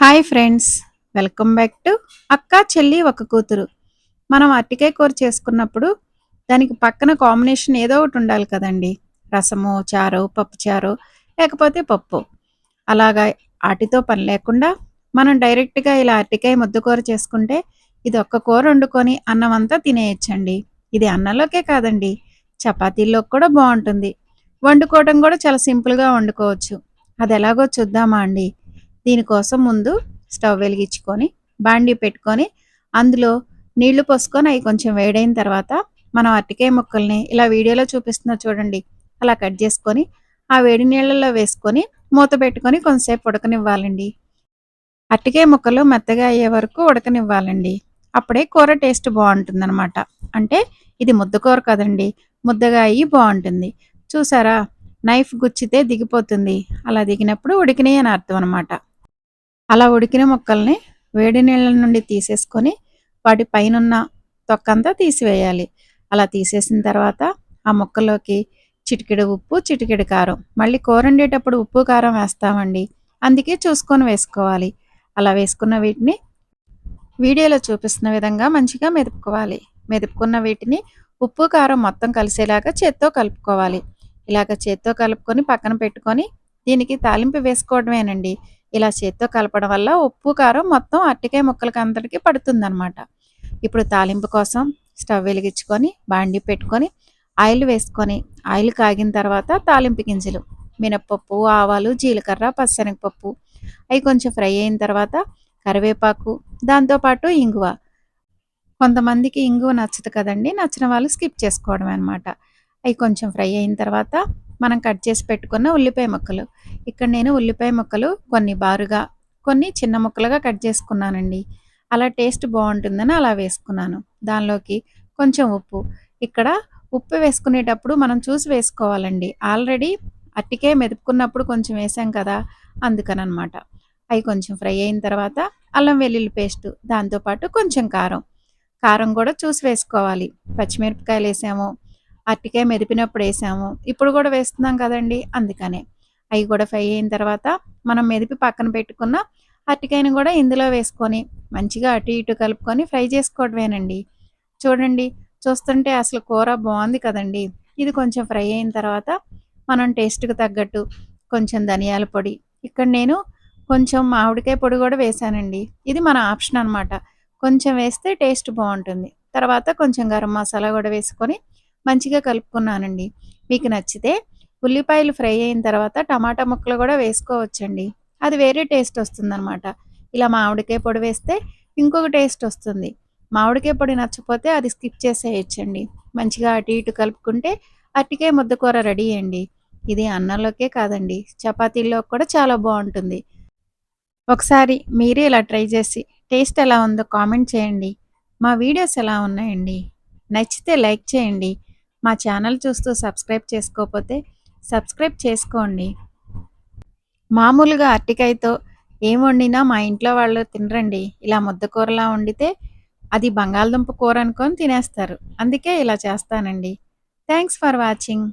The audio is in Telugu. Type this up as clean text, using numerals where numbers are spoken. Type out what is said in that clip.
Hi friends, welcome back to అక్క చెల్లి ఒక కూతురు. మనం అరటికాయ కూర చేసుకున్నప్పుడు దానికి పక్కన కాంబినేషన్ ఏదో ఒకటి ఉండాలి కదండి. రసమో, చారో, పప్పు చారో, లేకపోతే పప్పు. అలాగా ఆటితో పని లేకుండా మనం డైరెక్ట్గా ఇలా అరటికాయ ముద్ద కూర చేసుకుంటే ఇది ఒక్క కూర వండుకొని అన్నం అంతా తినేయచ్చండి. ఇది అన్నంలోకే కాదండి, చపాతీల్లోకి కూడా బాగుంటుంది. వండుకోవడం కూడా చాలా సింపుల్గా వండుకోవచ్చు. అది ఎలాగో చూద్దామా అండి. దీనికోసం ముందు స్టవ్ వెలిగించుకొని బాండీ పెట్టుకొని అందులో నీళ్లు పోసుకొని అవి కొంచెం వేడైన తర్వాత మనం అరటికాయ ముక్కల్ని ఇలా వీడియోలో చూపిస్తున్నా చూడండి, అలా కట్ చేసుకొని ఆ వేడి నీళ్ళల్లో వేసుకొని మూత పెట్టుకొని కొంతసేపు ఉడకనివ్వాలండి. అరటికాయ ముక్కలు మెత్తగా అయ్యే వరకు ఉడకనివ్వాలండి. అప్పుడే కూర టేస్ట్ బాగుంటుందన్నమాట. అంటే ఇది ముద్ద కూర కదండి, ముద్దగా అయ్యి బాగుంటుంది. చూసారా, నైఫ్ గుచ్చితే దిగిపోతుంది, అలా దిగినప్పుడు ఉడికినాయి అని అర్థం అనమాట. అలా ఉడికిన ముక్కల్ని వేడి నీళ్ళ నుండి తీసేసుకొని వాటి పైనున్న తొక్కంతా తీసివేయాలి. అలా తీసేసిన తర్వాత ఆ ముక్కలోకి చిటికెడు ఉప్పు, చిటికెడు కారం, మళ్ళీ కూర వండేటప్పుడు ఉప్పు కారం వేస్తామండి, అందుకే చూసుకొని వేసుకోవాలి. అలా వేసుకున్న వీటిని వీడియోలో చూపిస్తున్న విధంగా మంచిగా మెదుపుకోవాలి. మెదుపుకున్న వీటిని ఉప్పు కారం మొత్తం కలిసేలాగా చేత్తో కలుపుకోవాలి. ఇలాగ చేత్తో కలుపుకొని పక్కన పెట్టుకొని దీనికి తాలింపు వేసుకోవడమేనండి. ఇలా చేత్తో కలపడం వల్ల ఉప్పు కారం మొత్తం అరటికాయ ముక్కలకి అంతటికి పడుతుందనమాట. ఇప్పుడు తాలింపు కోసం స్టవ్ వెలిగించుకొని బాండీ పెట్టుకొని ఆయిల్ వేసుకొని ఆయిల్ కాగిన తర్వాత తాలింపు గింజలు, మినప్పప్పు, ఆవాలు, జీలకర్ర, పచ్చనగపప్పు అవి కొంచెం ఫ్రై అయిన తర్వాత కరివేపాకు, దాంతోపాటు ఇంగువ. కొంతమందికి ఇంగువ నచ్చదు కదండి, నచ్చిన వాళ్ళు స్కిప్ చేసుకోవడం అనమాట. అవి కొంచెం ఫ్రై అయిన తర్వాత మనం కట్ చేసి పెట్టుకున్న ఉల్లిపాయ ముక్కలు. ఇక్కడ నేను ఉల్లిపాయ ముక్కలు కొన్ని బారుగా, కొన్ని చిన్న ముక్కలుగా కట్ చేసుకున్నానండి. అలా టేస్ట్ బాగుంటుందని అలా వేసుకున్నాను. దానిలోకి కొంచెం ఉప్పు. ఇక్కడ ఉప్పు వేసుకునేటప్పుడు మనం చూసి వేసుకోవాలండి. ఆల్రెడీ అరటికాయ మెదుపుకున్నప్పుడు కొంచెం వేసాం కదా, అందుకనమాట. అవి కొంచెం ఫ్రై అయిన తర్వాత అల్లం వెల్లుల్లి పేస్టు, దాంతోపాటు కొంచెం కారం. కారం కూడా చూసి వేసుకోవాలి. పచ్చిమిరపకాయలు వేసాము, అరటికాయ మెదిపినప్పుడు వేసాము, ఇప్పుడు కూడా వేస్తున్నాం కదండి, అందుకనే. అవి కూడా ఫ్రై అయిన తర్వాత మనం మెదిపి పక్కన పెట్టుకున్న అరటికాయను కూడా ఇందులో వేసుకొని మంచిగా అటు ఇటు కలుపుకొని ఫ్రై చేసుకోవడమేనండి. చూడండి, చూస్తుంటే అసలు కూర బాగుంది కదండి. ఇది కొంచెం ఫ్రై అయిన తర్వాత మనం టేస్ట్కి తగ్గట్టు కొంచెం ధనియాల పొడి, ఇక్కడ నేను కొంచెం మామిడికాయ పొడి కూడా వేసానండి. ఇది మన ఆప్షన్ అనమాట. కొంచెం వేస్తే టేస్ట్ బాగుంటుంది. తర్వాత కొంచెం గరం మసాలా కూడా వేసుకొని మంచిగా కలుపుకున్నానండి. మీకు నచ్చితే ఉల్లిపాయలు ఫ్రై అయిన తర్వాత టమాటా ముక్కలు కూడా వేసుకోవచ్చండి, అది వేరే టేస్ట్ వస్తుందన్నమాట. ఇలా మామిడికాయ పొడి వేస్తే ఇంకొక టేస్ట్ వస్తుంది. మామిడికాయ పొడి నచ్చపోతే అది స్కిప్ చేసేయచ్చండి. మంచిగా అటు ఇటు కలుపుకుంటే అరటికాయ ముద్దకూర రెడీ అండి. ఇది అన్నంలోకే కాదండి, చపాతీల్లో కూడా చాలా బాగుంటుంది. ఒకసారి మీరే ఇలా ట్రై చేసి టేస్ట్ ఎలా ఉందో కామెంట్ చేయండి. మా వీడియోస్ ఎలా ఉన్నాయండి, నచ్చితే లైక్ చేయండి. మా ఛానల్ చూస్తూ సబ్స్క్రైబ్ చేసుకోకపోతే సబ్స్క్రైబ్ చేసుకోండి. మామూలుగా అరటికాయతో ఏం వండినా మా ఇంట్లో వాళ్ళు తినరండి. ఇలా ముద్ద కూరలా వండితే అది బంగాళదుంప కూర అనుకొని తినేస్తారు. అందుకే ఇలా చేస్తానండి. Thanks for watching.